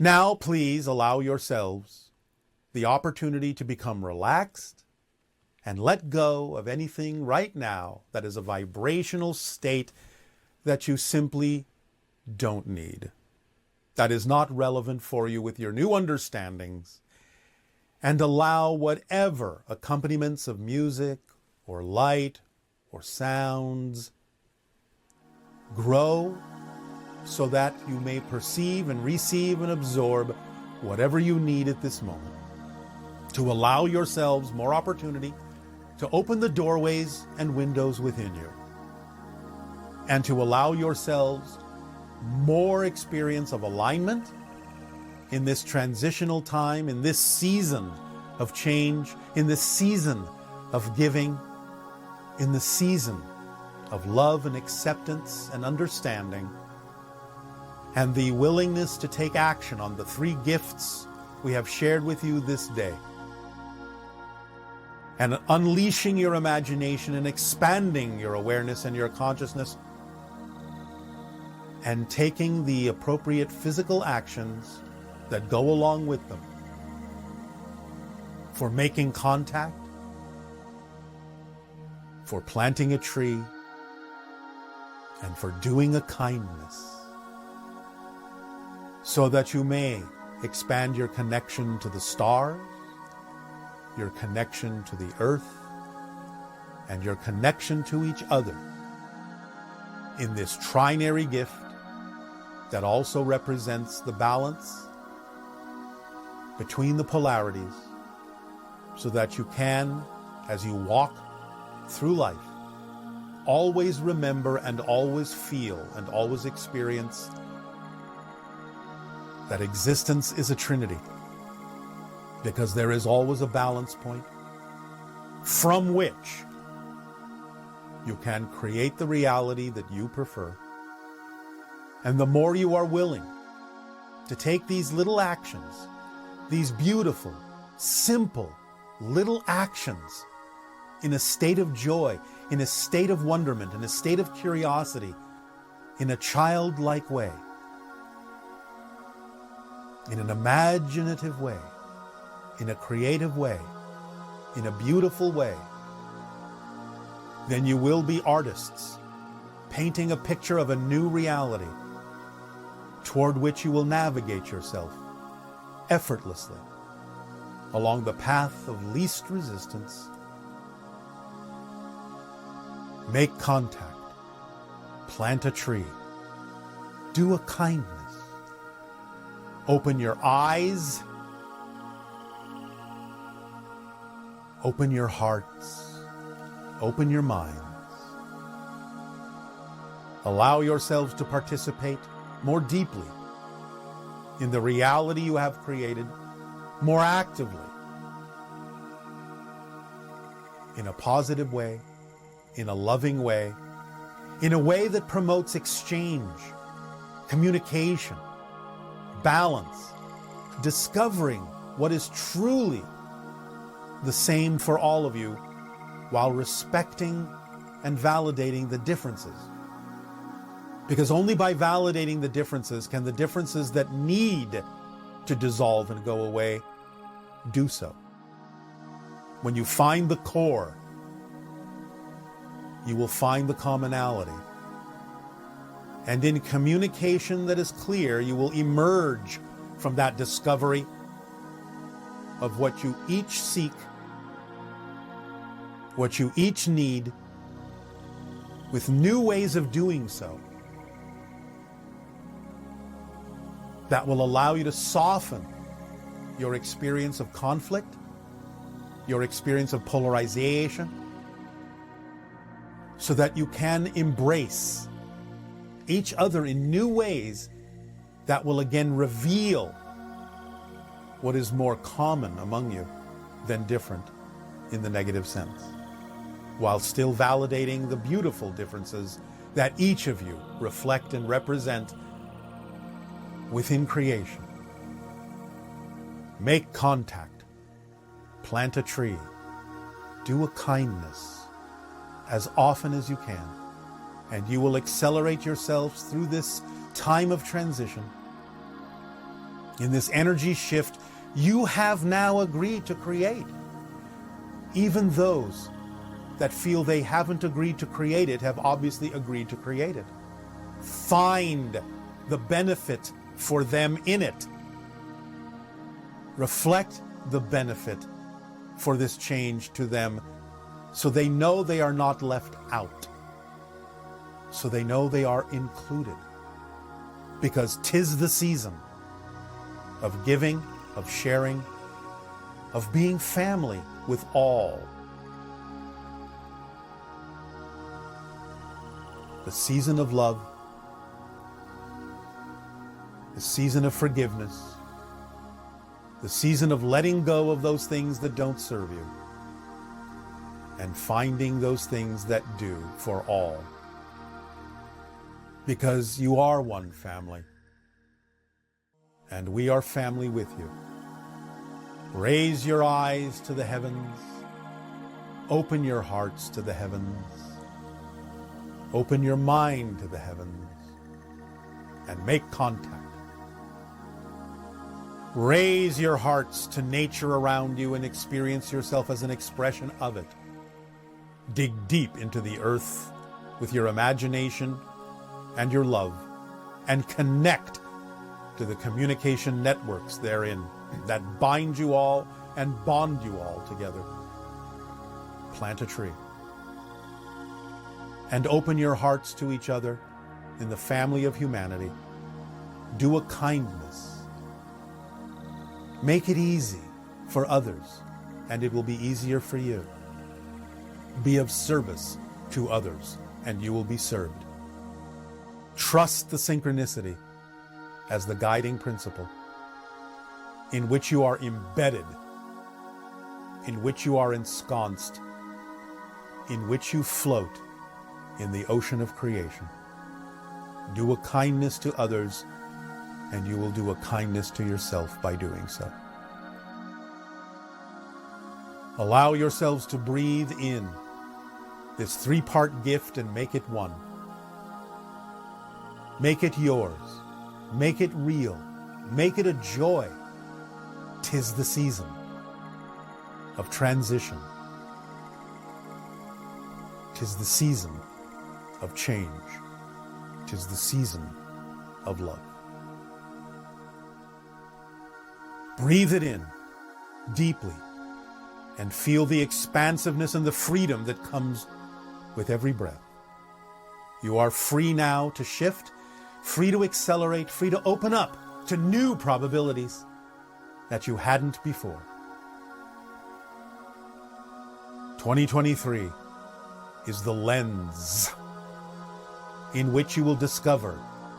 Now, please allow yourselves the opportunity to become relaxed and let go of anything right now that is a vibrational state that you simply don't need, that is not relevant for you with your new understandings, and allow whatever accompaniments of music or light or sounds grow so that you may perceive and receive and absorb whatever you need at this moment, to allow yourselves more opportunity to open the doorways and windows within you, and to allow yourselves more experience of alignment in this transitional time, in this season of change, in this season of giving, in the season of love and acceptance and understanding, and the willingness to take action on the 3 gifts we have shared with you this day, and unleashing your imagination and expanding your awareness and your consciousness, and taking the appropriate physical actions that go along with them for making contact, for planting a tree, and for doing a kindness, so that you may expand your connection to the stars, your connection to the earth, and your connection to each other in this trinary gift that also represents the balance between the polarities, so that you can, as you walk through life, always remember and always feel and always experience that existence is a trinity, because there is always a balance point from which you can create the reality that you prefer. And the more you are willing to take these little actions, these beautiful, simple little actions, in a state of joy, in a state of wonderment, in a state of curiosity, in a childlike way, in an imaginative way, in a creative way, in a beautiful way, then you will be artists, painting a picture of a new reality toward which you will navigate yourself effortlessly along the path of least resistance. Make contact, plant a tree, do a kindness, open your eyes, open your hearts, open your minds. Allow yourselves to participate more deeply in the reality you have created, more actively, in a positive way, in a loving way, in a way that promotes exchange, communication, balance, discovering what is truly the same for all of you, while respecting and validating the differences. Because only by validating the differences can the differences that need to dissolve and go away do so. When you find the core, you will find the commonality. And in communication that is clear, you will emerge from that discovery of what you each seek, what you each need, with new ways of doing so that will allow you to soften your experience of conflict, your experience of polarization, so that you can embrace each other in new ways that will again reveal what is more common among you than different in the negative sense, while still validating the beautiful differences that each of you reflect and represent within creation. Make contact, plant a tree, do a kindness as often as you can, and you will accelerate yourselves through this time of transition In this energy shift, you have now agreed to create. Even those that feel they haven't agreed to create it have obviously agreed to create it. Find the benefit for them in it. Reflect the benefit for this change to them, so they know they are not left out. So they know they are included. Because 'tis the season of giving, of sharing, of being family with all. The season of love, the season of forgiveness, the season of letting go of those things that don't serve you, and finding those things that do for all. Because you are one family, and we are family with you. Raise your eyes to the heavens. Open your hearts to the heavens. Open your mind to the heavens and make contact. Raise your hearts to nature around you and experience yourself as an expression of it. Dig deep into the earth with your imagination and your love, and connect to the communication networks therein that bind you all and bond you all together. Plant a tree. And open your hearts to each other in the family of humanity. Do a kindness. Make it easy for others, and it will be easier for you. Be of service to others, and you will be served. Trust the synchronicity as the guiding principle in which you are embedded, in which you are ensconced, in which you float in the ocean of creation. Do a kindness to others, and you will do a kindness to yourself by doing so. Allow yourselves to breathe in this three-part gift and make it one. Make it yours. Make it real. Make it a joy. 'Tis the season of transition. 'Tis the season of change. 'Tis the season of love. Breathe it in deeply and feel the expansiveness and the freedom that comes with every breath. You are free now to shift, free to accelerate, free to open up to new probabilities that you hadn't before. 2023 is the lens in which you will discover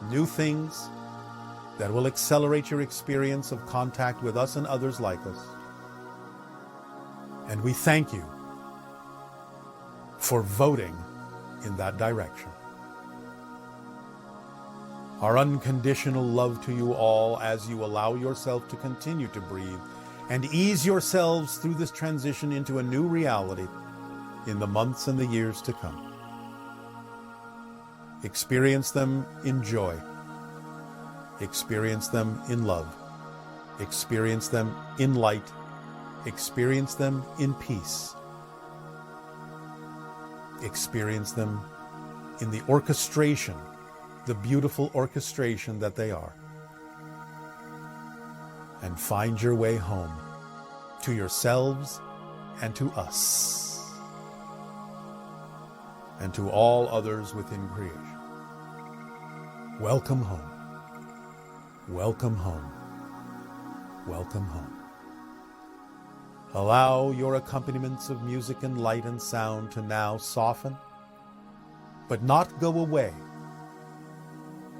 new things that will accelerate your experience of contact with us and others like us. And we thank you for voting in that direction. Our unconditional love to you all as you allow yourself to continue to breathe and ease yourselves through this transition into a new reality in the months and the years to come. Experience them in joy. Experience them in love. Experience them in light. Experience them in peace. Experience them in the orchestration, the beautiful orchestration that they are. And find your way home to yourselves and to us and to all others within creation. Welcome home. Welcome home. Welcome home. Allow your accompaniments of music and light and sound to now soften, but not go away.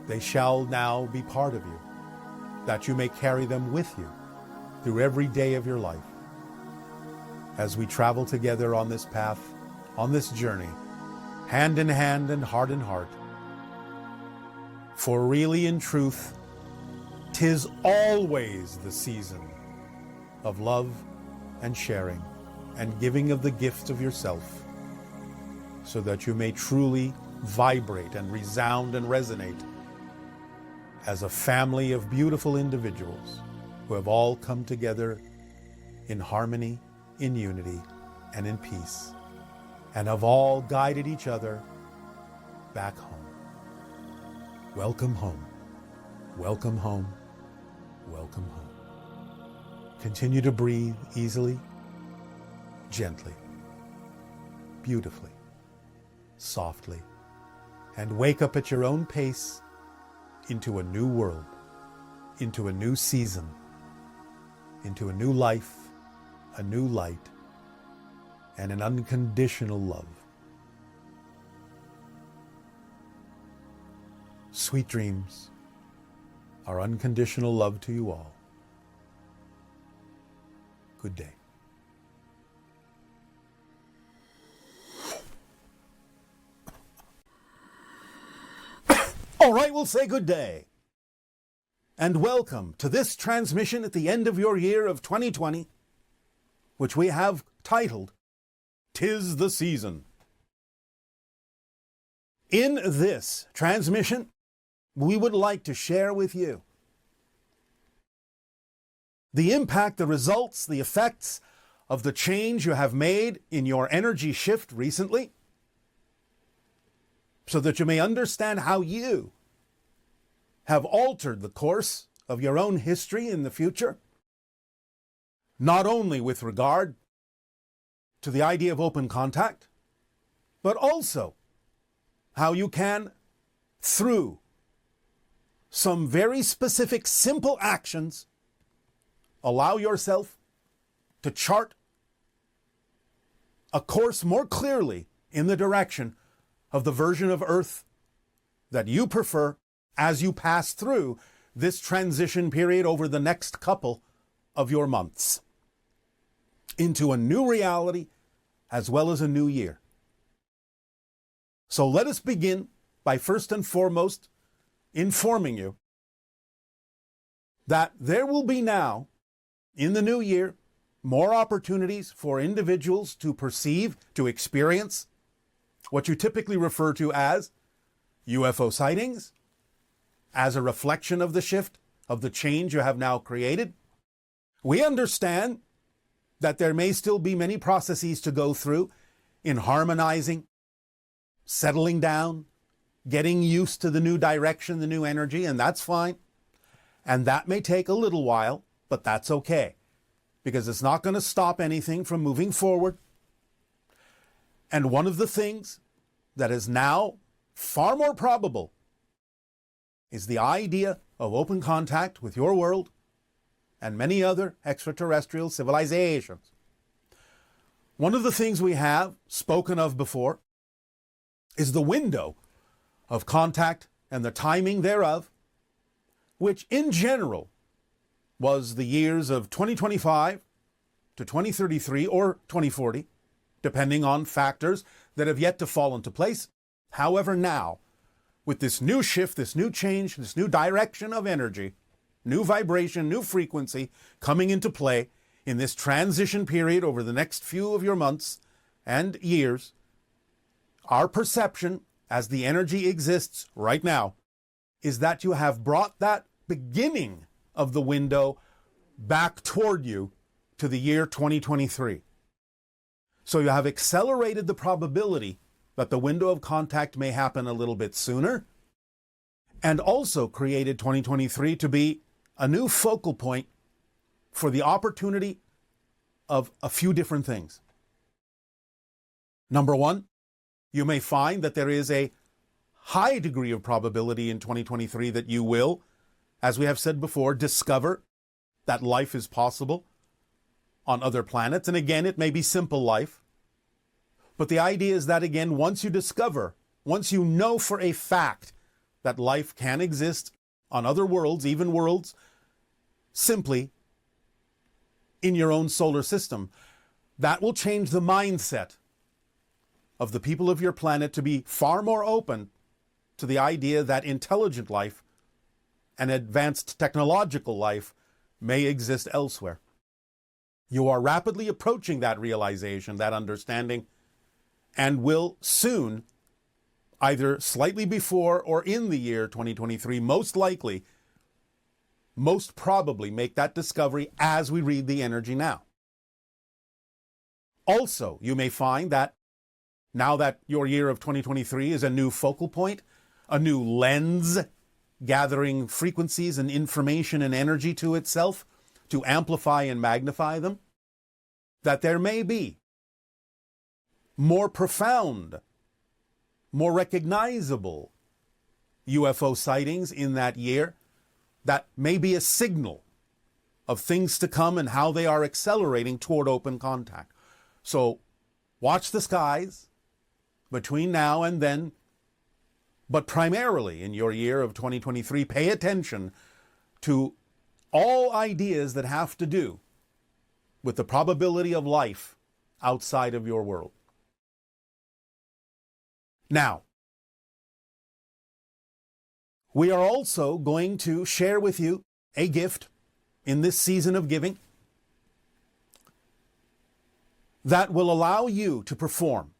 They shall now be part of you, that you may carry them with you through every day of your life. As we travel together on this path, on this journey, hand in hand and heart in heart. For really, in truth, 'tis always the season of love and sharing and giving of the gift of yourself, so that you may truly vibrate and resound and resonate as a family of beautiful individuals who have all come together in harmony, in unity, and in peace, and have all guided each other back home. Welcome home. Welcome home. Welcome home. Continue to breathe easily, gently, beautifully, softly, and wake up at your own pace into a new world, into a new season, into a new life, a new light, and an unconditional love. Sweet dreams, our unconditional love to you all. Good day. All right, we'll say good day. And welcome to this transmission at the end of your year of 2020, which we have titled, "'Tis the Season." In this transmission, we would like to share with you the impact, the results, the effects of the change you have made in your energy shift recently, so that you may understand how you have altered the course of your own history in the future, not only with regard to the idea of open contact, but also how you can, through some very specific, simple actions, allow yourself to chart a course more clearly in the direction of the version of Earth that you prefer as you pass through this transition period over the next couple of your months into a new reality as well as a new year. So let us begin by first and foremost informing you that there will be now, in the new year, more opportunities for individuals to perceive, to experience what you typically refer to as UFO sightings, as a reflection of the shift, of the change you have now created. We understand that there may still be many processes to go through in harmonizing, settling down, getting used to the new direction, the new energy, and that's fine. And that may take a little while, but that's okay, because it's not going to stop anything from moving forward. And one of the things that is now far more probable is the idea of open contact with your world and many other extraterrestrial civilizations. One of the things we have spoken of before is the window of contact and the timing thereof, which in general was the years of 2025 to 2033 or 2040, depending on factors that have yet to fall into place. However, now, with this new shift, this new change, this new direction of energy, new vibration, new frequency coming into play in this transition period over the next few of your months and years, our perception as the energy exists right now is that you have brought that beginning of the window back toward you to the year 2023. So you have accelerated the probability that the window of contact may happen a little bit sooner, and also created 2023 to be a new focal point for the opportunity of a few different things. Number one, you may find that there is a high degree of probability in 2023 that you will, as we have said before, discover that life is possible on other planets. And again, it may be simple life. But the idea is that, again, once you discover, once you know for a fact that life can exist on other worlds, even worlds simply in your own solar system, that will change the mindset of the people of your planet to be far more open to the idea that intelligent life and advanced technological life may exist elsewhere. You are rapidly approaching that realization, that understanding, and will soon, either slightly before or in the year 2023, most likely, most probably make that discovery as we read the energy now. Also, you may find that now that your year of 2023 is a new focal point, a new lens, gathering frequencies and information and energy to itself to amplify and magnify them, that there may be more profound, more recognizable UFO sightings in that year that may be a signal of things to come and how they are accelerating toward open contact. So watch the skies between now and then, but primarily in your year of 2023, pay attention to all ideas that have to do with the probability of life outside of your world. Now, we are also going to share with you a gift in this season of giving that will allow you to perform,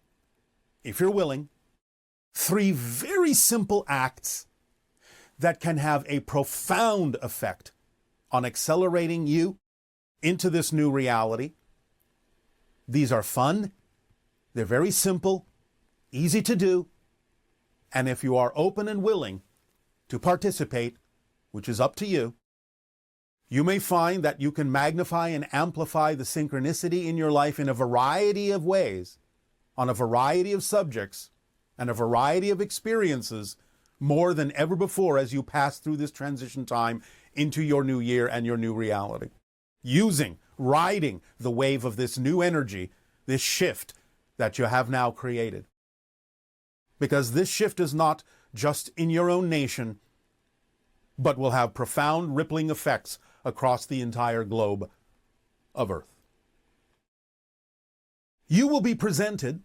if you're willing, 3 very simple acts that can have a profound effect on accelerating you into this new reality. These are fun, they're very simple, easy to do, and if you are open and willing to participate, which is up to you, you may find that you can magnify and amplify the synchronicity in your life in a variety of ways, on a variety of subjects, and a variety of experiences more than ever before as you pass through this transition time into your new year and your new reality. Riding the wave of this new energy, this shift that you have now created. Because this shift is not just in your own nation, but will have profound rippling effects across the entire globe of Earth. You will be presented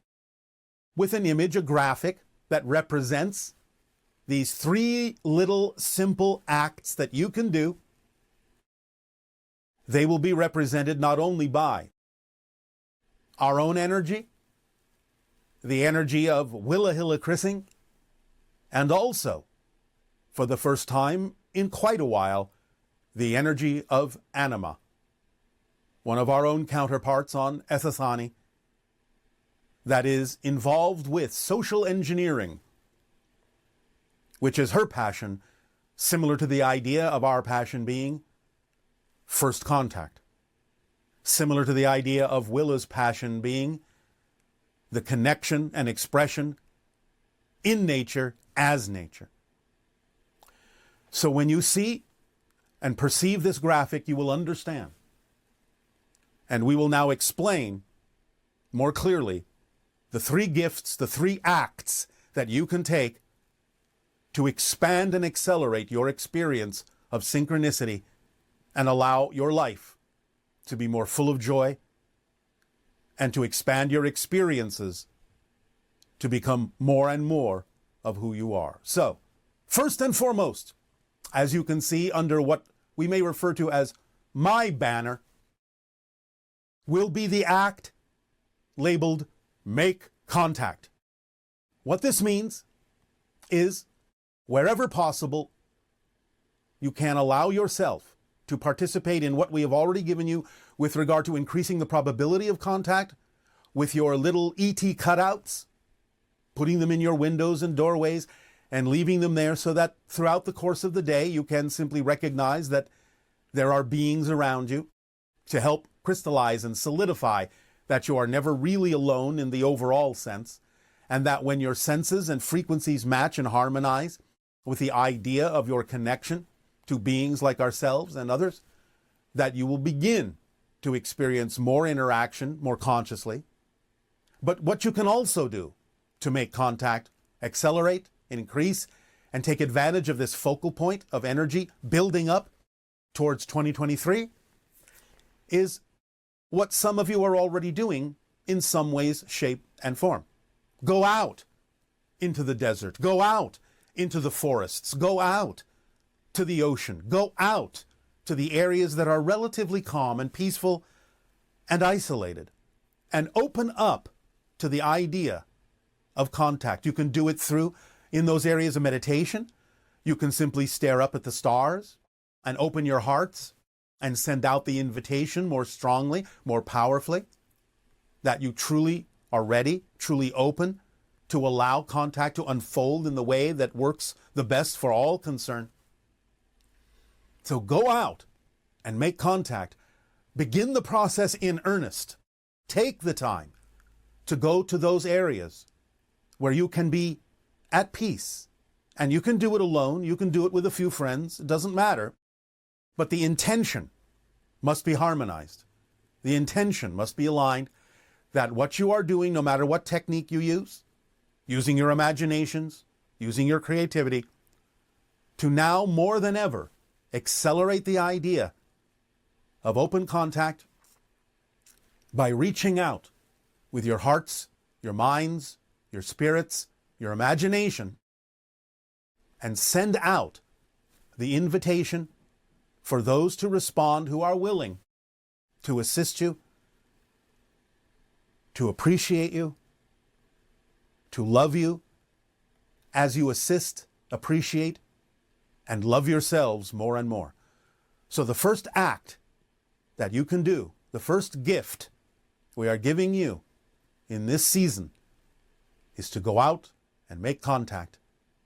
with an image, a graphic that represents these 3 little simple acts that you can do. They will be represented not only by our own energy, the energy of Willa Hilla Chrising, and also, for the first time in quite a while, the energy of Anima, one of our own counterparts on Ethasani, that is involved with social engineering, which is her passion, similar to the idea of our passion being first contact, similar to the idea of Willa's passion being the connection and expression in nature as nature. So when you see and perceive this graphic, you will understand. And we will now explain more clearly the 3 gifts, the 3 acts that you can take to expand and accelerate your experience of synchronicity and allow your life to be more full of joy and to expand your experiences to become more and more of who you are. So, first and foremost, as you can see under what we may refer to as my banner, will be the act labeled Make Contact. What this means is, wherever possible, you can allow yourself to participate in what we have already given you with regard to increasing the probability of contact with your little ET cutouts, putting them in your windows and doorways and leaving them there so that throughout the course of the day you can simply recognize that there are beings around you to help crystallize and solidify that you are never really alone in the overall sense, and that when your senses and frequencies match and harmonize with the idea of your connection to beings like ourselves and others, that you will begin to experience more interaction more consciously. But what you can also do to make contact accelerate, increase, and take advantage of this focal point of energy building up towards 2023 is what some of you are already doing in some ways, shape, and form. Go out into the desert. Go out into the forests. Go out to the ocean. Go out to the areas that are relatively calm and peaceful and isolated, and open up to the idea of contact. You can do it through In those areas of meditation, you can simply stare up at the stars and open your hearts and send out the invitation more strongly, more powerfully, that you truly are ready, truly open to allow contact to unfold in the way that works the best for all concerned. So go out and make contact. Begin the process in earnest. Take the time to go to those areas where you can be at peace. And you can do it alone. You can do it with a few friends. It doesn't matter. But the intention must be harmonized. The intention must be aligned that what you are doing, no matter what technique you use, using your imaginations, using your creativity, to now more than ever accelerate the idea of open contact by reaching out with your hearts, your minds, your spirits, your imagination, and send out the invitation for those to respond who are willing to assist you, to appreciate you, to love you as you assist, appreciate, and love yourselves more and more. So the first act that you can do, the first gift we are giving you in this season, is to go out and make contact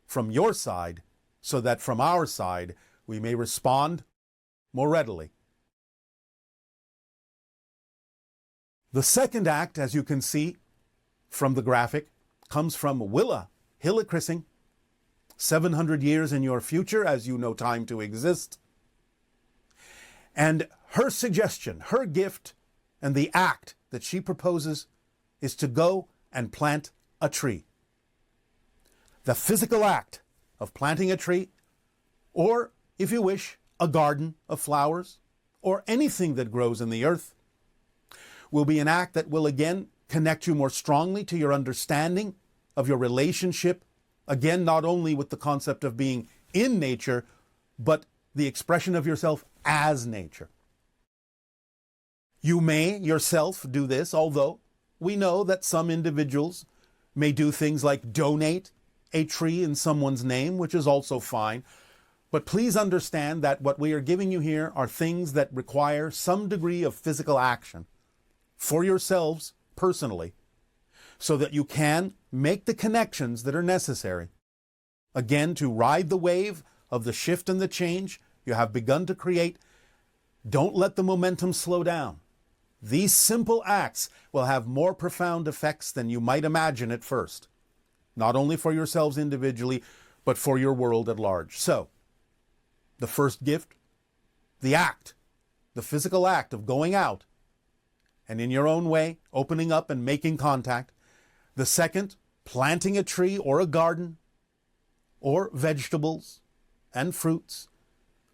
from your side so that from our side we may respond more readily. The second act, as you can see from the graphic, comes from Willa Hillikrissing, 700 years in your future as you know time to exist. And her suggestion, her gift, and the act that she proposes is to go and plant a tree. The physical act of planting a tree, or, if you wish, a garden of flowers, or anything that grows in the earth, will be an act that will again connect you more strongly to your understanding of your relationship, again, not only with the concept of being in nature, but the expression of yourself as nature. You may yourself do this, although we know that some individuals may do things like donate a tree in someone's name, which is also fine. But please understand that what we are giving you here are things that require some degree of physical action for yourselves personally, so that you can make the connections that are necessary, again, to ride the wave of the shift and the change you have begun to create. Don't let the momentum slow down. These simple acts will have more profound effects than you might imagine at first, not only for yourselves individually, but for your world at large. So, the first gift, the act, the physical act of going out and in your own way, opening up and making contact. The second, planting a tree or a garden or vegetables and fruits,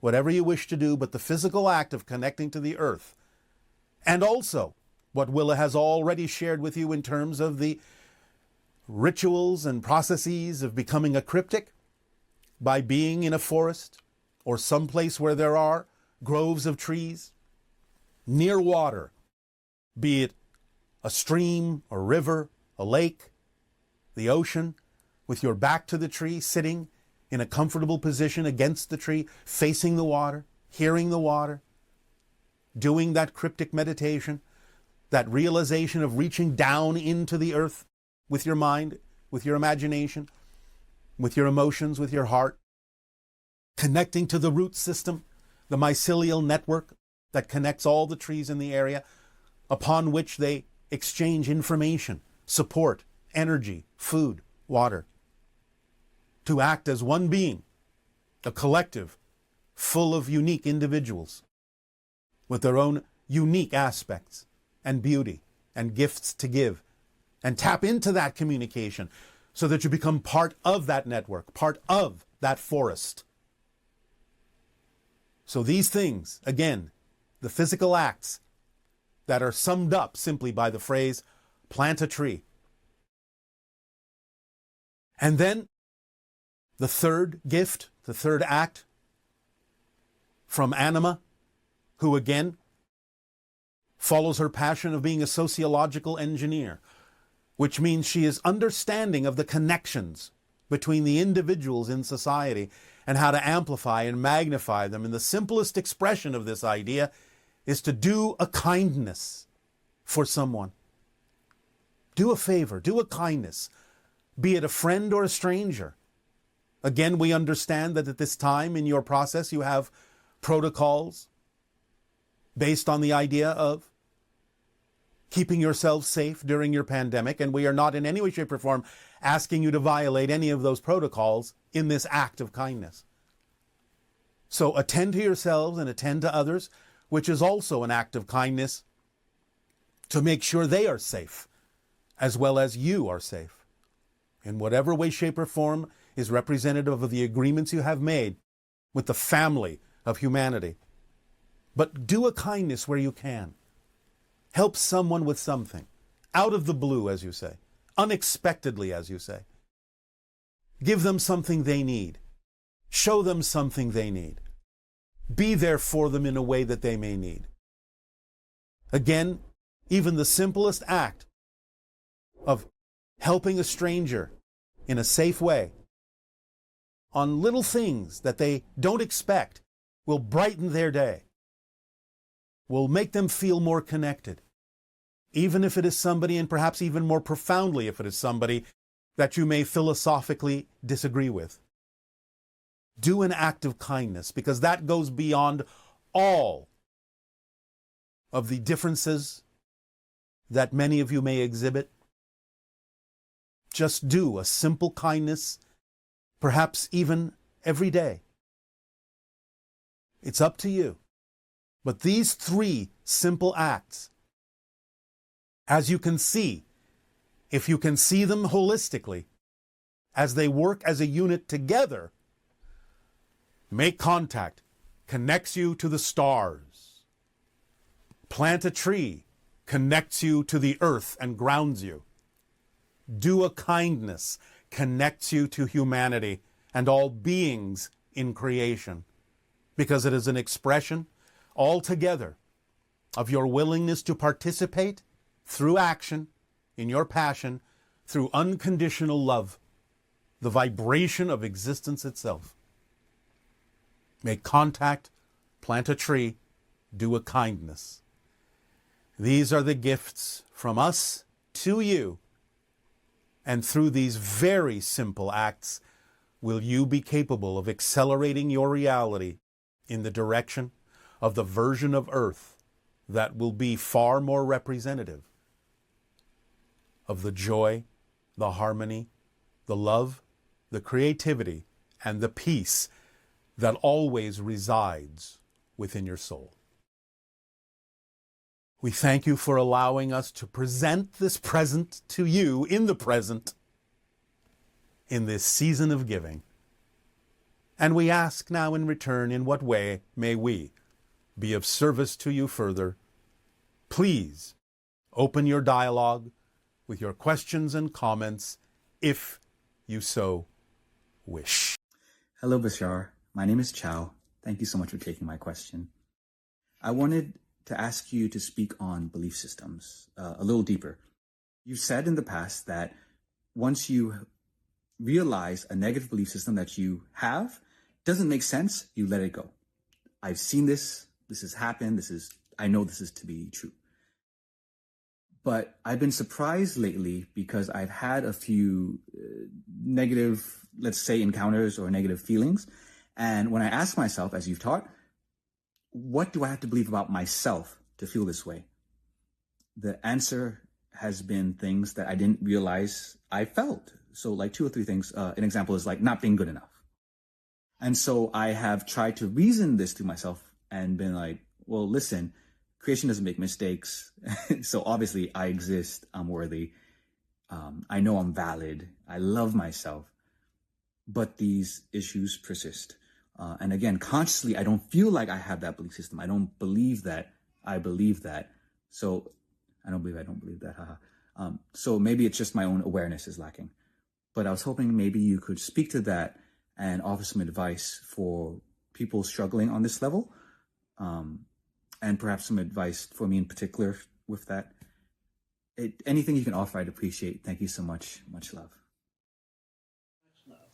whatever you wish to do, but the physical act of connecting to the earth. And also, what Willa has already shared with you in terms of the rituals and processes of becoming a cryptic, by being in a forest or someplace where there are groves of trees, near water, be it a stream, a river, a lake, the ocean, with your back to the tree, sitting in a comfortable position against the tree, facing the water, hearing the water, doing that cryptic meditation, that realization of reaching down into the earth with your mind, with your imagination, with your emotions, with your heart, connecting to the root system, the mycelial network that connects all the trees in the area, upon which they exchange information, support, energy, food, water, to act as one being, a collective full of unique individuals with their own unique aspects and beauty and gifts to give, and tap into that communication so that you become part of that network, part of that forest. So these things, again, the physical acts that are summed up simply by the phrase, plant a tree. And then the third gift, the third act from Anima, who again follows her passion of being a sociological engineer, which means she is understanding of the connections between the individuals in society and how to amplify and magnify them. And the simplest expression of this idea is to do a kindness for someone. Do a favor, do a kindness, be it a friend or a stranger. Again, we understand that at this time in your process, you have protocols based on the idea of keeping yourselves safe during your pandemic, and we are not in any way, shape, or form asking you to violate any of those protocols in this act of kindness. So attend to yourselves and attend to others, which is also an act of kindness to make sure they are safe, as well as you are safe. In whatever way, shape, or form is representative of the agreements you have made with the family of humanity. But do a kindness where you can. Help someone with something, out of the blue, as you say, unexpectedly, as you say. Give them something they need. Show them something they need. Be there for them in a way that they may need. Again, even the simplest act of helping a stranger in a safe way on little things that they don't expect will brighten their day, will make them feel more connected, even if it is somebody, and perhaps even more profoundly if it is somebody that you may philosophically disagree with. Do an act of kindness, because that goes beyond all of the differences that many of you may exhibit. Just do a simple kindness, perhaps even every day. It's up to you. But these three simple acts, as you can see, if you can see them holistically, as they work as a unit together, make contact, connects you to the stars. Plant a tree, connects you to the earth and grounds you. Do a kindness, connects you to humanity and all beings in creation, because it is an expression altogether of your willingness to participate through action, in your passion, through unconditional love, the vibration of existence itself. Make contact, plant a tree, do a kindness. These are the gifts from us to you. And through these very simple acts, will you be capable of accelerating your reality in the direction of the version of Earth that will be far more representative of the joy, the harmony, the love, the creativity, and the peace that always resides within your soul. We thank you for allowing us to present this present to you in the present, in this season of giving. And we ask now in return, in what way may we be of service to you further? Please open your dialogue with your questions and comments, if you so wish. Hello, Bashar. My name is Chow. Thank you so much for taking my question. I wanted to ask you to speak on belief systems a little deeper. You've said in the past that once you realize a negative belief system that you have doesn't make sense, you let it go. I've seen this. This has happened. I know this is to be true. But I've been surprised lately because I've had a few negative, let's say, encounters or negative feelings. And when I ask myself, as you've taught, what do I have to believe about myself to feel this way? The answer has been things that I didn't realize I felt. So like 2 or 3 things. An example is like not being good enough. And so I have tried to reason this to myself and been like, well, listen, creation doesn't make mistakes. So obviously I exist. I'm worthy. I know I'm valid. I love myself. But these issues persist. And again, consciously, I don't feel like I have that belief system. I don't believe that I believe that. So I don't believe that. Haha. So maybe it's just my own awareness is lacking. But I was hoping maybe you could speak to that and offer some advice for people struggling on this level. And perhaps some advice for me in particular with that. Anything you can offer, I'd appreciate. Thank you so much. Much love.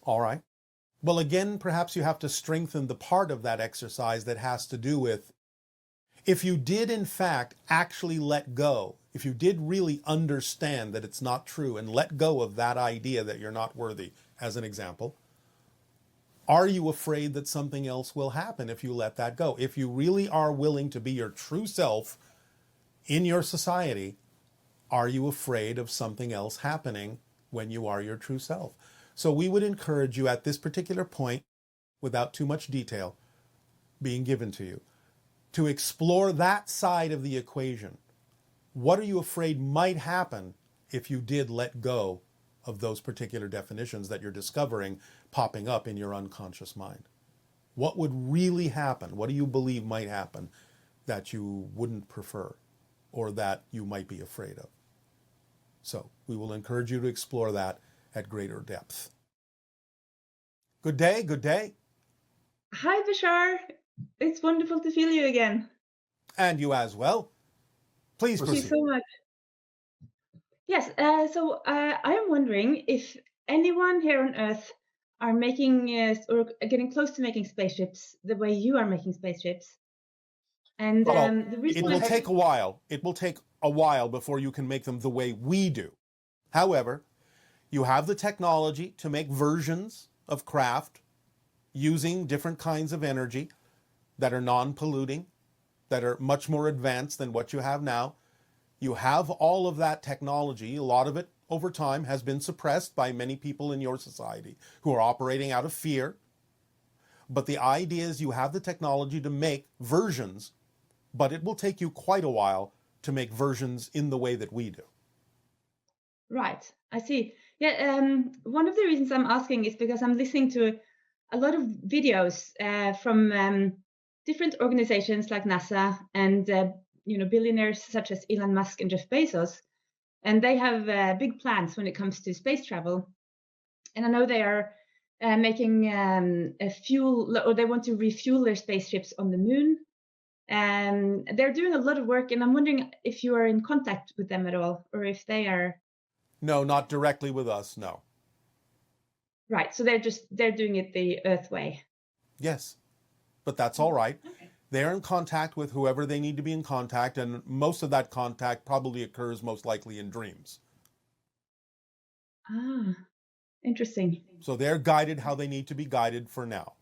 All right. Well, again, perhaps you have to strengthen the part of that exercise that has to do with if you did, in fact, actually let go, if you did really understand that it's not true and let go of that idea that you're not worthy, as an example, are you afraid that something else will happen if you let that go? If you really are willing to be your true self in your society, are you afraid of something else happening when you are your true self? So we would encourage you at this particular point, without too much detail being given to you, to explore that side of the equation. What are you afraid might happen if you did let go of those particular definitions that you're discovering popping up in your unconscious mind? What would really happen? What do you believe might happen that you wouldn't prefer or that you might be afraid of? So we will encourage you to explore that at greater depth. Good day, good day. Hi, Bashar. It's wonderful to feel you again. And you as well. Please Thank you proceed. so much. Yes, so I am wondering if anyone here on Earth are making or getting close to making spaceships the way you are making spaceships. And Well, the reason it will take a while. It will take a while before you can make them the way we do. However, you have the technology to make versions of craft using different kinds of energy that are non-polluting, that are much more advanced than what you have now. You have all of that technology. A lot of it over time has been suppressed by many people in your society who are operating out of fear. But the idea is you have the technology to make versions, but it will take you quite a while to make versions in the way that we do. Right, I see. Yeah, one of the reasons I'm asking is because I'm listening to a lot of videos from different organizations like NASA and billionaires such as Elon Musk and Jeff Bezos, and they have big plans when it comes to space travel. And I know they are making a fuel, or they want to refuel their spaceships on the moon. And they're doing a lot of work, and I'm wondering if you are in contact with them at all, or if they are. No, not directly with us, no. Right, so they're doing it the Earth way. Yes, but that's all right. Okay. They're in contact with whoever they need to be in contact, and most of that contact probably occurs most likely in dreams. Ah, interesting. So they're guided how they need to be guided for now.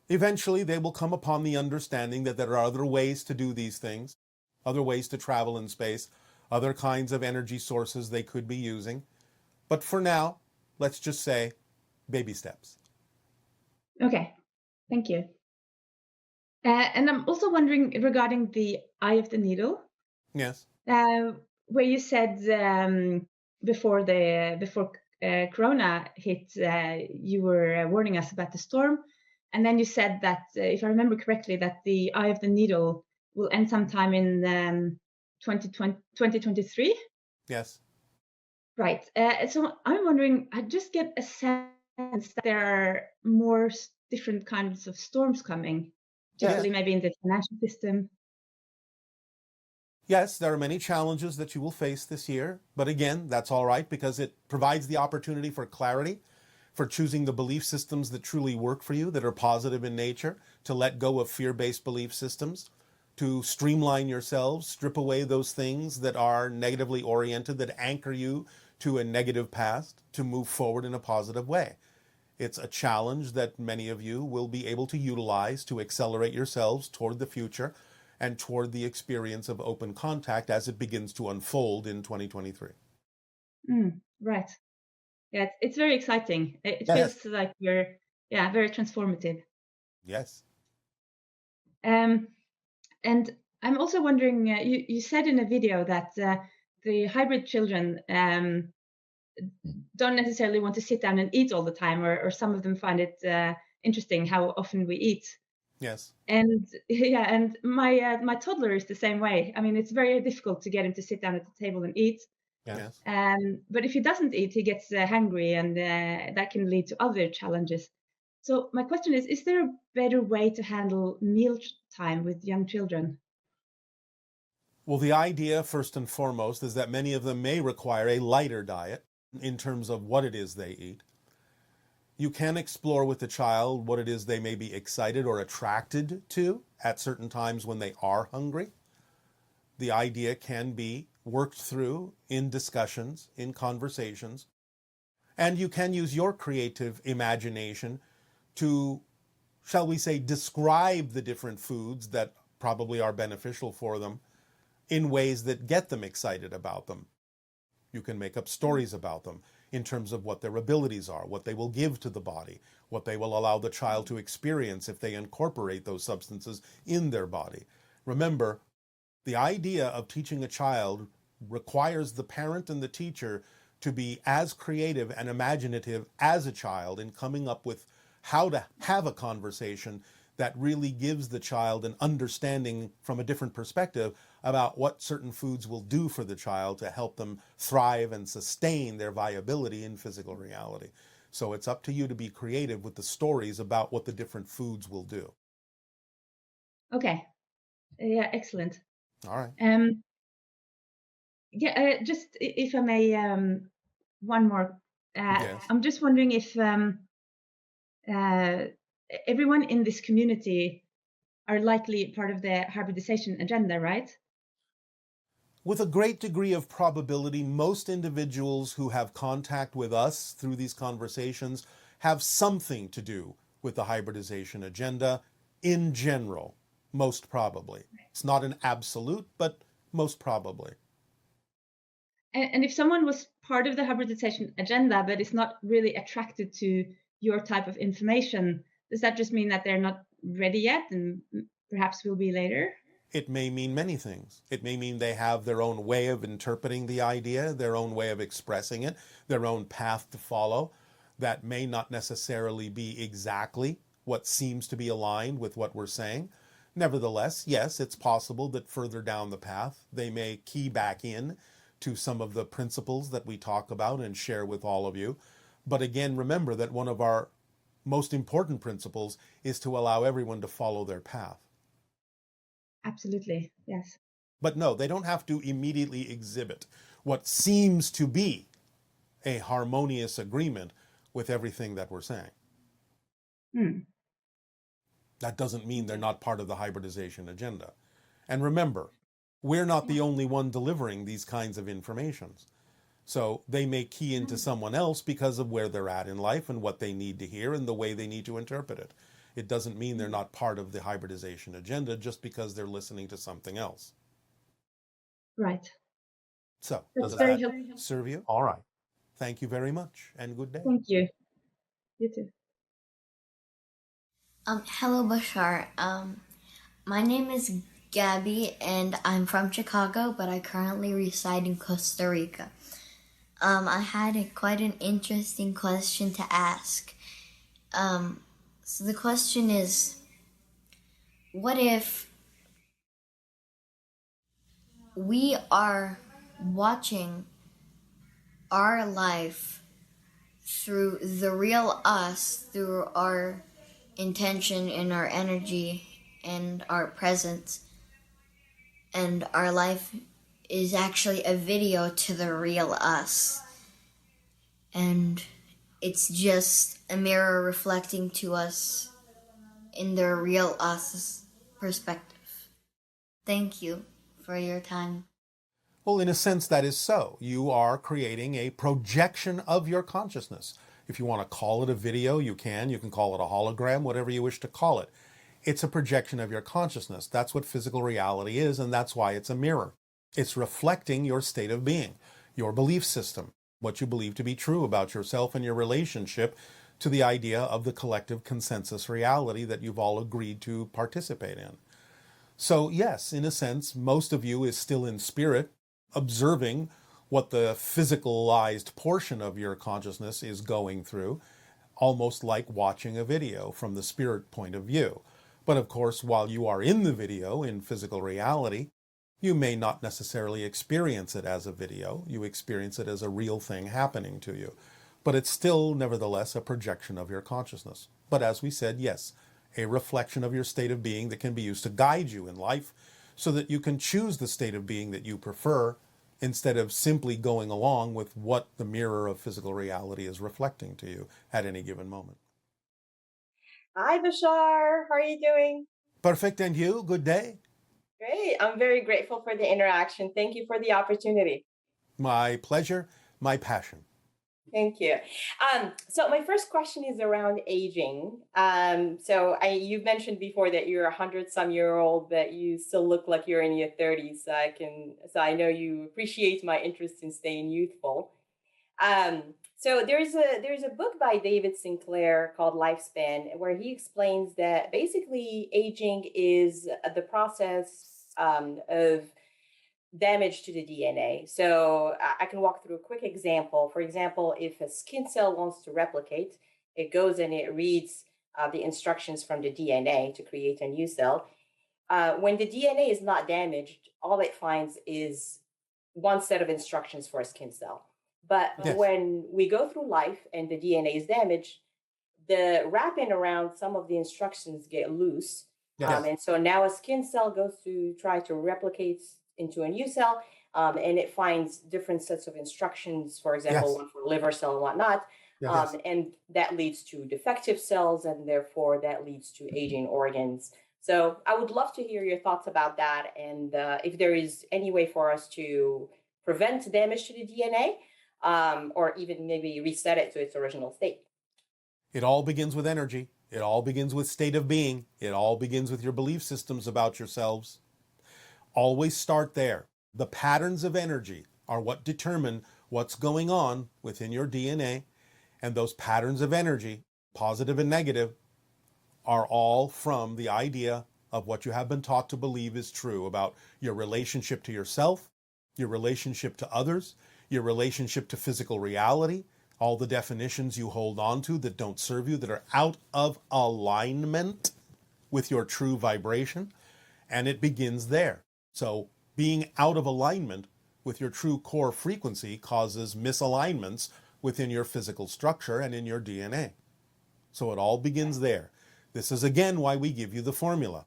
Eventually, they will come upon the understanding that there are other ways to do these things, other ways to travel in space, other kinds of energy sources they could be using. But for now, let's just say baby steps. Okay, thank you. And I'm also wondering regarding the eye of the needle. Yes. Where you said before Corona hit, you were warning us about the storm, and then you said that, if I remember correctly, that the eye of the needle will end sometime in 2023. Yes. Right. So I'm wondering, I just get a sense that there are more different kinds of storms coming, particularly maybe in the financial system. Yes, there are many challenges that you will face this year, but again, that's all right because it provides the opportunity for clarity, for choosing the belief systems that truly work for you, that are positive in nature, to let go of fear-based belief systems, to streamline yourselves, strip away those things that are negatively oriented, that anchor you to a negative past, to move forward in a positive way. It's a challenge that many of you will be able to utilize to accelerate yourselves toward the future and toward the experience of open contact as it begins to unfold in 2023. Right. Yeah, it's very exciting. It feels like we're, very transformative. Yes. And I'm also wondering, you said in a video that the hybrid children don't necessarily want to sit down and eat all the time, or some of them find it interesting how often we eat. Yes. And and my toddler is the same way. I mean, it's very difficult to get him to sit down at the table and eat. Yes. But if he doesn't eat, he gets hungry, and that can lead to other challenges. So my question is there a better way to handle meal time with young children? Well, the idea, first and foremost, is that many of them may require a lighter diet in terms of what it is they eat. You can explore with the child what it is they may be excited or attracted to at certain times when they are hungry. The idea can be worked through in discussions, in conversations, and you can use your creative imagination to, shall we say, describe the different foods that probably are beneficial for them in ways that get them excited about them. You can make up stories about them in terms of what their abilities are, what they will give to the body, what they will allow the child to experience if they incorporate those substances in their body. Remember, the idea of teaching a child requires the parent and the teacher to be as creative and imaginative as a child in coming up with how to have a conversation that really gives the child an understanding from a different perspective about what certain foods will do for the child to help them thrive and sustain their viability in physical reality. So it's up to you to be creative with the stories about what the different foods will do. Okay. Yeah, excellent. All right. Just if I may, one more. Yes. I'm just wondering if everyone in this community are likely part of the hybridization agenda, right? With a great degree of probability, most individuals who have contact with us through these conversations have something to do with the hybridization agenda in general, most probably. It's not an absolute, but most probably. And if someone was part of the hybridization agenda but is not really attracted to your type of information, does that just mean that they're not ready yet and perhaps will be later? It may mean many things. It may mean they have their own way of interpreting the idea, their own way of expressing it, their own path to follow. That may not necessarily be exactly what seems to be aligned with what we're saying. Nevertheless, yes, it's possible that further down the path, they may key back in to some of the principles that we talk about and share with all of you. But again, remember that one of our most important principles is to allow everyone to follow their path. Absolutely, yes. But no, they don't have to immediately exhibit what seems to be a harmonious agreement with everything that we're saying. That doesn't mean they're not part of the hybridization agenda. And remember, we're not the only one delivering these kinds of informations. So they may key into someone else because of where they're at in life and what they need to hear and the way they need to interpret it. It doesn't mean they're not part of the hybridization agenda just because they're listening to something else. Right. So, That's does very that helpful. serve you? All right. Thank you very much and good day. Thank you. You too. Hello, Bashar. My name is Gabby, and I'm from Chicago, but I currently reside in Costa Rica. I had quite an interesting question to ask. So the question is, what if we are watching our life through the real us, through our intention and our energy and our presence, and our life is actually a video to the real us, and it's just a mirror reflecting to us in the real us perspective. Thank you for your time. Well, in a sense, that is so. You are creating a projection of your consciousness. If you want to call it a video, you can. You can call it a hologram, whatever you wish to call it. It's a projection of your consciousness. That's what physical reality is, and that's why it's a mirror. It's reflecting your state of being, your belief system, what you believe to be true about yourself and your relationship to the idea of the collective consensus reality that you've all agreed to participate in. So yes, in a sense, most of you is still in spirit, observing what the physicalized portion of your consciousness is going through, almost like watching a video from the spirit point of view. But of course, while you are in the video in physical reality, you may not necessarily experience it as a video. You experience it as a real thing happening to you. But it's still, nevertheless, a projection of your consciousness. But as we said, yes, a reflection of your state of being that can be used to guide you in life so that you can choose the state of being that you prefer instead of simply going along with what the mirror of physical reality is reflecting to you at any given moment. Hi, Bashar. How are you doing? Perfect. And you? Good day. Great. I'm very grateful for the interaction. Thank you for the opportunity. My pleasure, my passion. Thank you. So my first question is around aging. You've mentioned before that you're 100-some-year-old, but you still look like you're in your 30s. So I know you appreciate my interest in staying youthful. So there's a book by David Sinclair called Lifespan, where he explains that basically aging is the process of damage to the DNA. So I can walk through a quick example. For example, if a skin cell wants to replicate, it goes and it reads the instructions from the DNA to create a new cell. When the DNA is not damaged, all it finds is one set of instructions for a skin cell. But Yes. when we go through life and the DNA is damaged, the wrapping around some of the instructions get loose. Yes. And so now a skin cell goes to try to replicate into a new cell, and it finds different sets of instructions, for example, Yes. one for liver cell and whatnot. Yes. And that leads to defective cells, and therefore that leads to aging organs. So I would love to hear your thoughts about that, and if there is any way for us to prevent damage to the DNA, or even maybe reset it to its original state. It all begins with energy. It all begins with state of being. It all begins with your belief systems about yourselves. Always start there. The patterns of energy are what determine what's going on within your DNA. And those patterns of energy, positive and negative, are all from the idea of what you have been taught to believe is true about your relationship to yourself, your relationship to others, your relationship to physical reality, all the definitions you hold on to that don't serve you, that are out of alignment with your true vibration. And it begins there. So being out of alignment with your true core frequency causes misalignments within your physical structure and in your DNA. So it all begins there. This is again why we give you the formula.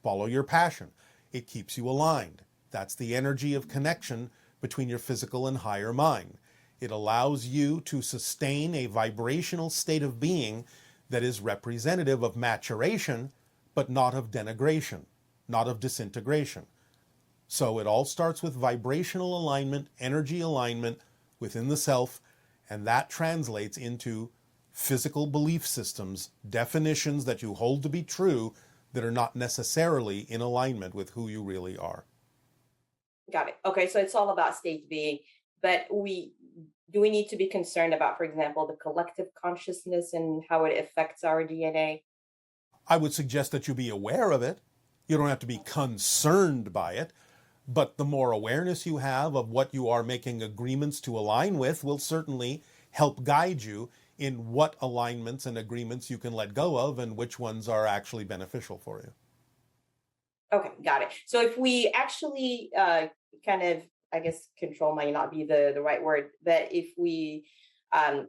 Follow your passion. It keeps you aligned. That's the energy of connection between your physical and higher mind. It allows you to sustain a vibrational state of being that is representative of maturation, but not of denigration, not of disintegration. So it all starts with vibrational alignment, energy alignment within the self, and that translates into physical belief systems, definitions that you hold to be true that are not necessarily in alignment with who you really are. Got it. Okay, so it's all about state being, but do we need to be concerned about, for example, the collective consciousness and how it affects our DNA? I would suggest that you be aware of it. You don't have to be concerned by it, but the more awareness you have of what you are making agreements to align with will certainly help guide you in what alignments and agreements you can let go of and which ones are actually beneficial for you. Okay, got it. So if we actually kind of, I guess, control might not be the right word, but if we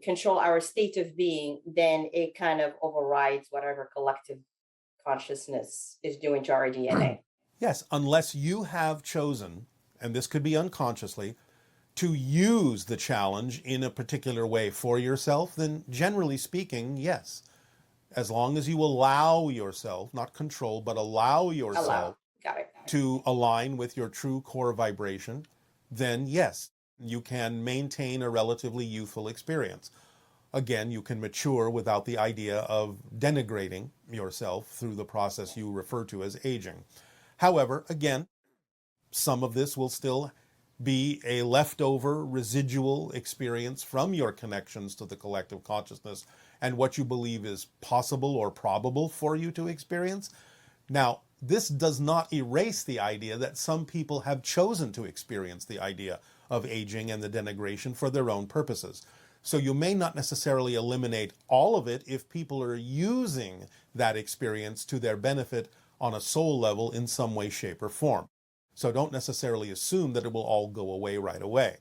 control our state of being, then it kind of overrides whatever collective consciousness is doing to our DNA. Yes, unless you have chosen, and this could be unconsciously, to use the challenge in a particular way for yourself, then generally speaking, yes. As long as you allow yourself, not control, but allow yourself Allow. Got it. to align with your true core vibration, then yes, you can maintain a relatively youthful experience. Again, you can mature without the idea of denigrating yourself through the process you refer to as aging. However, again, some of this will still be a leftover residual experience from your connections to the collective consciousness and what you believe is possible or probable for you to experience. Now, this does not erase the idea that some people have chosen to experience the idea of aging and the denigration for their own purposes. So you may not necessarily eliminate all of it if people are using that experience to their benefit on a soul level in some way, shape, or form. So don't necessarily assume that it will all go away right away.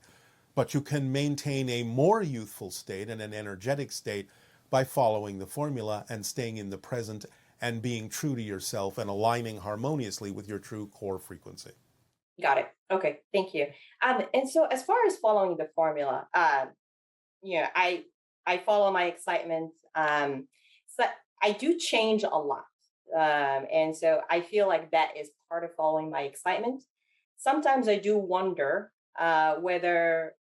But you can maintain a more youthful state and an energetic state by following the formula and staying in the present and being true to yourself and aligning harmoniously with your true core frequency. Got it. Okay, thank you. And so as far as following the formula, I follow my excitement. So I do change a lot, and so I feel like that is part of following my excitement. Sometimes I do wonder whether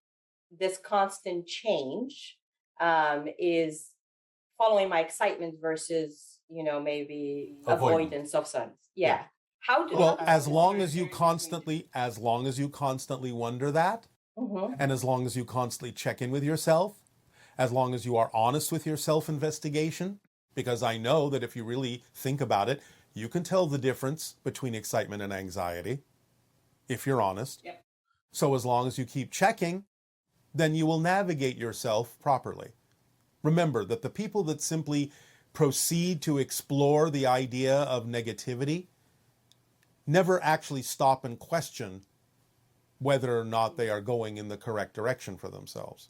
this constant change is following my excitement versus maybe Avoidant. avoidance of some. Yeah. Yeah. How do Well, how as does long as you constantly wonder that, Mhm. and as long as you constantly check in with yourself, as long as you are honest with your self-investigation, because I know that if you really think about it, you can tell the difference between excitement and anxiety, if you're honest. Yep. So as long as you keep checking, then you will navigate yourself properly. Remember that the people that simply proceed to explore the idea of negativity never actually stop and question whether or not they are going in the correct direction for themselves.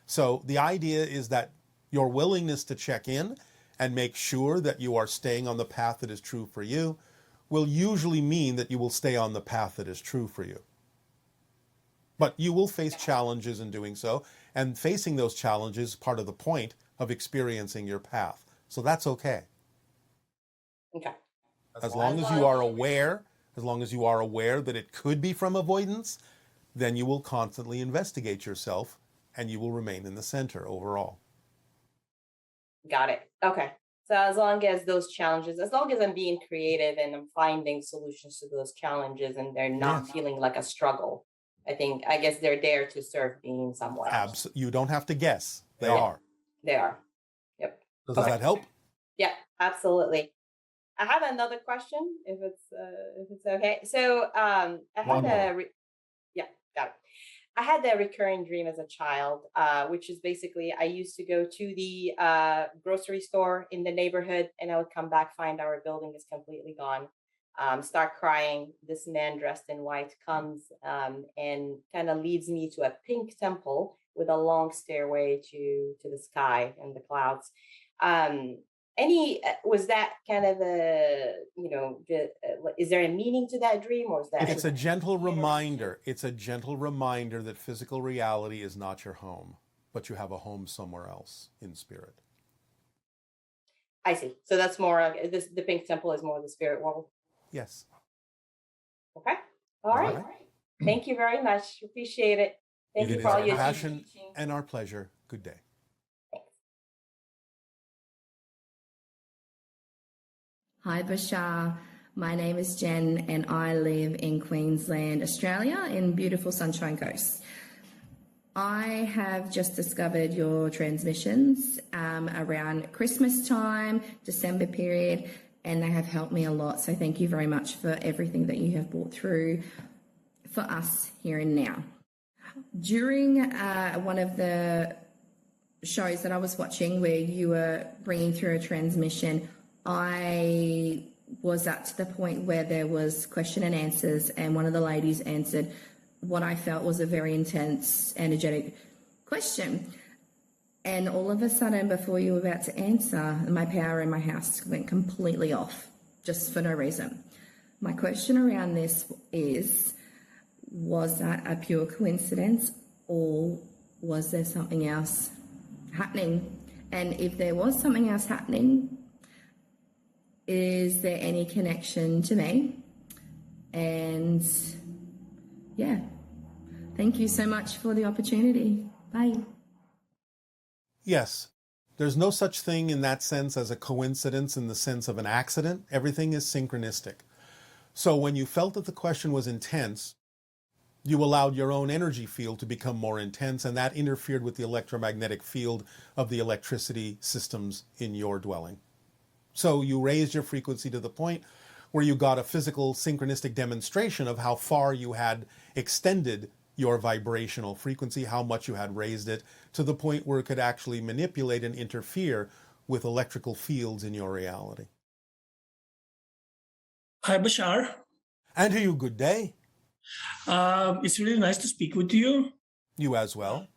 So the idea is that your willingness to check in and make sure that you are staying on the path that is true for you will usually mean that you will stay on the path that is true for you. But you will face challenges in doing so, and facing those challenges is part of the point of experiencing your path. So that's okay. Okay. As long as you are aware, that it could be from avoidance, then you will constantly investigate yourself and you will remain in the center overall. Got it. Okay. So as long as as long as I'm being creative and I'm finding solutions to those challenges and they're not feeling like a struggle, I guess they're there to serve me in some way. You don't have to guess. They Yeah. are. They are. Yep. Does that help? Yeah, absolutely. I have another question, if it's okay. So I One had more. yeah, got it. I had that recurring dream as a child, which is basically I used to go to the grocery store in the neighborhood, and I would come back, find our building is completely gone, start crying. This man dressed in white comes and kind of leads me to a pink temple with a long stairway to the sky and the clouds. Um, was that kind of is there a meaning to that dream, or is that It's a gentle reminder. It's a gentle reminder that physical reality is not your home, but you have a home somewhere else in spirit. I see. So that's more the pink temple is more the spirit world. Yes. Okay. All right. Thank you very much. Appreciate it. Thank you It is for all our your passion teaching. and our pleasure. Good day. Hi, Bashar. My name is Jen and I live in Queensland, Australia, in beautiful Sunshine Coast. I have just discovered your transmissions around Christmas time, December period, and they have helped me a lot. So thank you very much for everything that you have brought through for us here and now. During one of the shows that I was watching where you were bringing through a transmission, I was at the point where there was question and answers, and one of the ladies answered what I felt was a very intense, energetic question. And all of a sudden, before you were about to answer, my power in my house went completely off, just for no reason. My question around this is, was that a pure coincidence, or was there something else happening? And if there was something else happening, is there any connection to me? And yeah, thank you so much for the opportunity. Bye. Yes. There's no such thing in that sense as a coincidence in the sense of an accident. Everything is synchronistic. So when you felt that the question was intense, you allowed your own energy field to become more intense, and that interfered with the electromagnetic field of the electricity systems in your dwelling. So you raised your frequency to the point where you got a physical synchronistic demonstration of how far you had extended your vibrational frequency, how much you had raised it, to the point where it could actually manipulate and interfere with electrical fields in your reality. Hi, Bashar. And to you, good day. It's really nice to speak with you. You as well.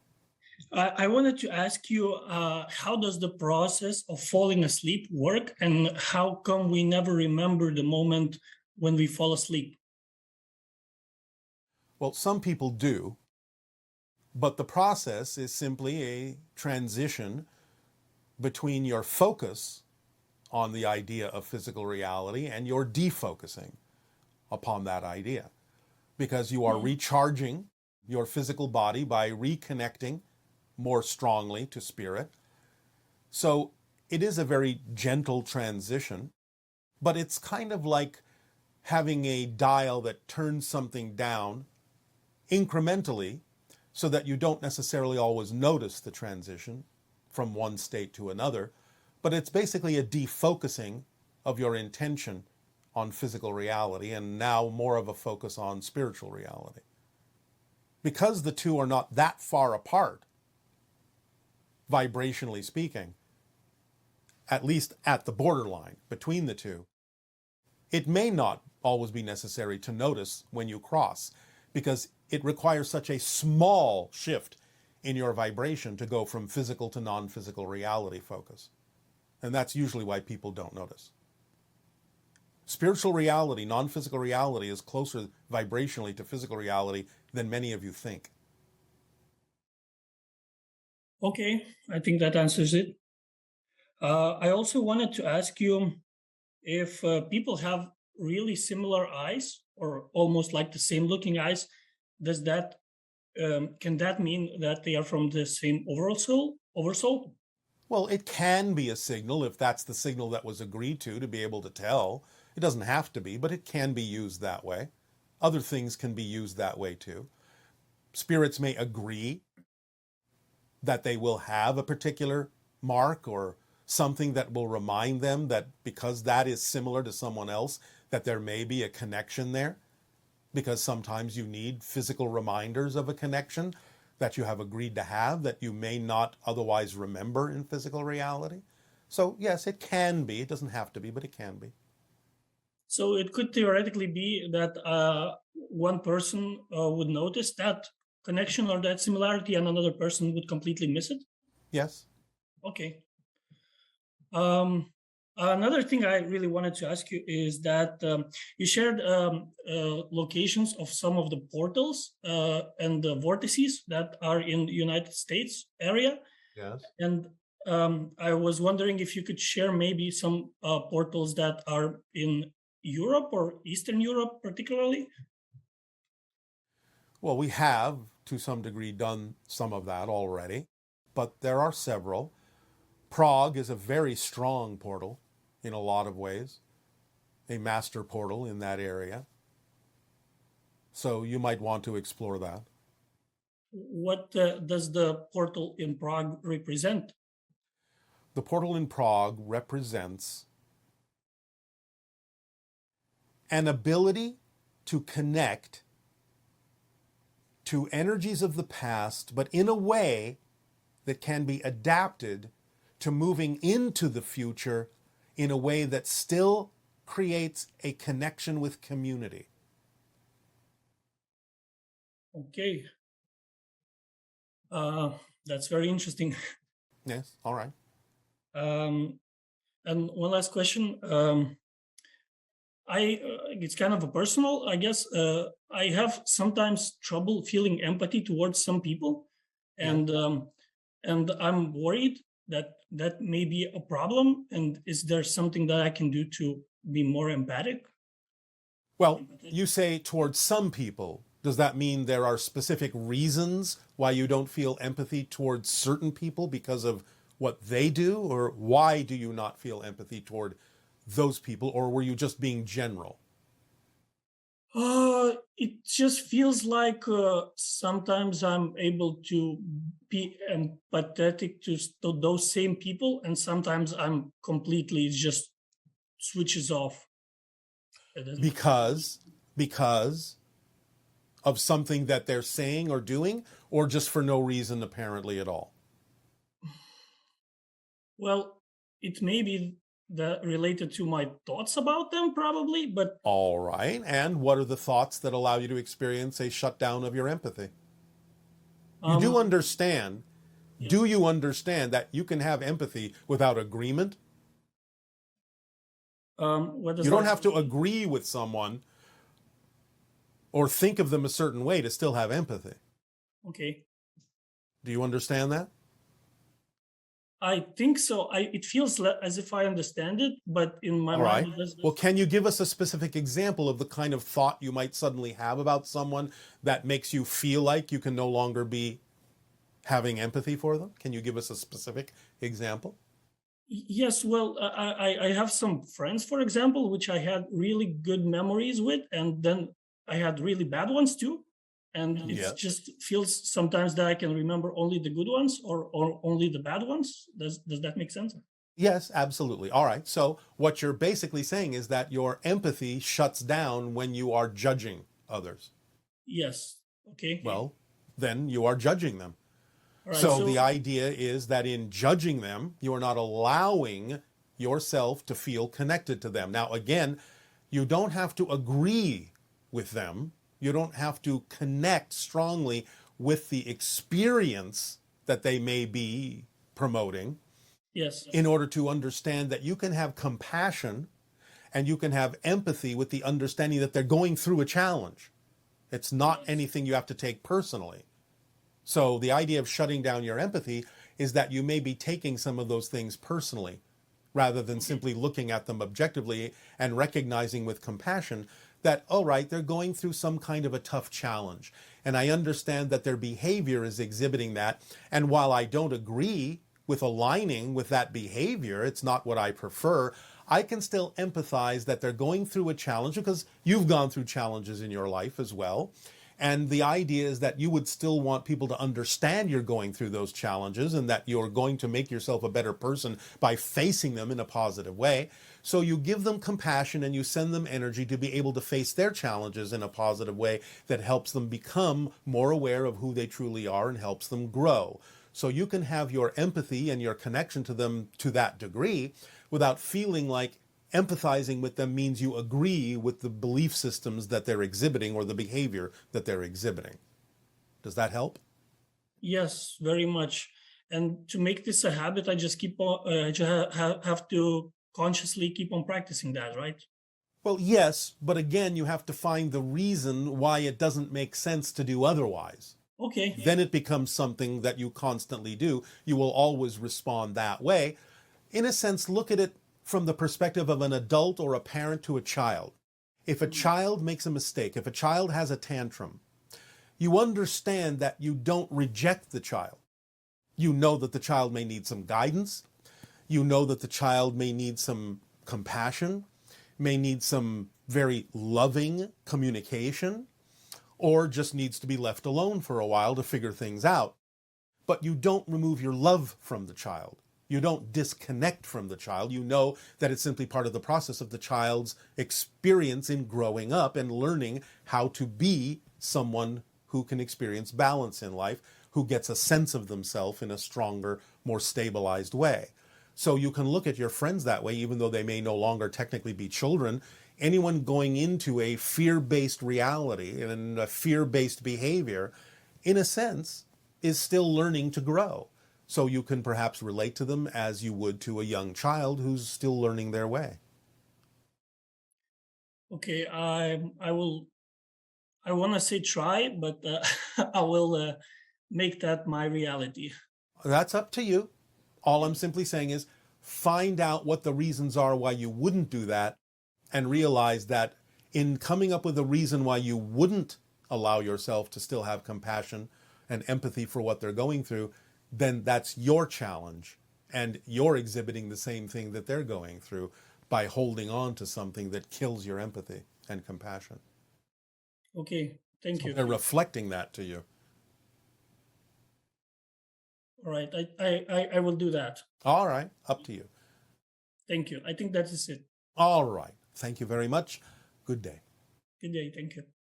I wanted to ask you, how does the process of falling asleep work, and how come we never remember the moment when we fall asleep? Well, some people do, but the process is simply a transition between your focus on the idea of physical reality and your defocusing upon that idea, because you are recharging your physical body by reconnecting more strongly to spirit. So it is a very gentle transition, but it's kind of like having a dial that turns something down incrementally so that you don't necessarily always notice the transition from one state to another, but it's basically a defocusing of your intention on physical reality and now more of a focus on spiritual reality. Because the two are not that far apart, vibrationally speaking, at least at the borderline between the two, it may not always be necessary to notice when you cross, because it requires such a small shift in your vibration to go from physical to non-physical reality focus. And that's usually why people don't notice. Spiritual reality, non-physical reality, is closer vibrationally to physical reality than many of you think. Okay, I think that answers it. I also wanted to ask you if people have really similar eyes or almost like the same looking eyes, does that can that mean that they are from the same oversoul? Well, it can be a signal if that's the signal that was agreed to be able to tell. It doesn't have to be, but it can be used that way. Other things can be used that way too. Spirits may agree that they will have a particular mark or something that will remind them that because that is similar to someone else, that there may be a connection there. Because sometimes you need physical reminders of a connection that you have agreed to have that you may not otherwise remember in physical reality. So yes, it can be. It doesn't have to be, but it can be. So it could theoretically be that one person would notice that connection or that similarity and another person would completely miss it? Yes. Okay. Another thing I really wanted to ask you is that you shared locations of some of the portals and the vortices that are in the United States area. Yes. And I was wondering if you could share maybe some portals that are in Europe or Eastern Europe particularly. Well, we have, to some degree, done some of that already, but there are several. Prague is a very strong portal in a lot of ways, a master portal in that area. So you might want to explore that. What does the portal in Prague represent? The portal in Prague represents an ability to connect to energies of the past, but in a way that can be adapted to moving into the future in a way that still creates a connection with community. Okay. That's very interesting. Yes, all right. And one last question. It's kind of a personal, I guess. I have sometimes trouble feeling empathy towards some people, and I'm worried that that may be a problem. And is there something that I can do to be more empathic? Well, you say towards some people. Does that mean there are specific reasons why you don't feel empathy towards certain people because of what they do? Or why do you not feel empathy toward those people? Or were you just being general? It just feels like sometimes I'm able to be empathetic to those same people, and sometimes I'm completely just switches off. Because of something that they're saying or doing, or just for no reason apparently at all? Well, it may be related to my thoughts about them, probably, but... All right. And what are the thoughts that allow you to experience a shutdown of your empathy? You do understand. Yeah. Do you understand that you can have empathy without agreement? What does you don't have to agree with someone or think of them a certain way to still have empathy. Okay. Do you understand that? I think so. It feels as if I understand it, but in my All right. mind, it doesn't. Well, can you give us a specific example of the kind of thought you might suddenly have about someone that makes you feel like you can no longer be having empathy for them? Can you give us a specific example? Yes, well, I have some friends, for example, which I had really good memories with, and then I had really bad ones too. And it Yes. just feels sometimes that I can remember only the good ones or only the bad ones. Does that make sense? Yes, absolutely. All right. So what you're basically saying is that your empathy shuts down when you are judging others. Yes. Okay. Well, then you are judging them. All right. So the idea is that in judging them, you are not allowing yourself to feel connected to them. Now, again, you don't have to agree with them. You don't have to connect strongly with the experience that they may be promoting. Yes. In order to understand that you can have compassion and you can have empathy with the understanding that they're going through a challenge. It's not anything you have to take personally. So the idea of shutting down your empathy is that you may be taking some of those things personally rather than simply looking at them objectively and recognizing with compassion that, all right, they're going through some kind of a tough challenge. And I understand that their behavior is exhibiting that. And while I don't agree with aligning with that behavior, it's not what I prefer, I can still empathize that they're going through a challenge because you've gone through challenges in your life as well. And the idea is that you would still want people to understand you're going through those challenges and that you're going to make yourself a better person by facing them in a positive way. So you give them compassion and you send them energy to be able to face their challenges in a positive way that helps them become more aware of who they truly are and helps them grow. So you can have your empathy and your connection to them to that degree without feeling like empathizing with them means you agree with the belief systems that they're exhibiting or the behavior that they're exhibiting. Does that help? Yes, very much. And to make this a habit, I just keep on, I just have to consciously keep on practicing that, right? Well, yes, but again, you have to find the reason why it doesn't make sense to do otherwise. Okay. Then it becomes something that you constantly do. You will always respond that way. In a sense, look at it from the perspective of an adult or a parent to a child. If a child makes a mistake, if a child has a tantrum, you understand that you don't reject the child. You know that the child may need some guidance. You know that the child may need some compassion, may need some very loving communication, or just needs to be left alone for a while to figure things out. But you don't remove your love from the child. You don't disconnect from the child. You know that it's simply part of the process of the child's experience in growing up and learning how to be someone who can experience balance in life, who gets a sense of themselves in a stronger, more stabilized way. So you can look at your friends that way, even though they may no longer technically be children. Anyone going into a fear-based reality and a fear-based behavior, in a sense, is still learning to grow. So you can perhaps relate to them as you would to a young child who's still learning their way. Okay, I want to say try, but I will make that my reality. That's up to you. All I'm simply saying is find out what the reasons are why you wouldn't do that and realize that in coming up with a reason why you wouldn't allow yourself to still have compassion and empathy for what they're going through, then that's your challenge and you're exhibiting the same thing that they're going through by holding on to something that kills your empathy and compassion. Okay, thank you. They're reflecting that to you. All right, I will do that. All right, up to you. Thank you. I think that is it. All right. Thank you very much. Good day. Good day. Thank you.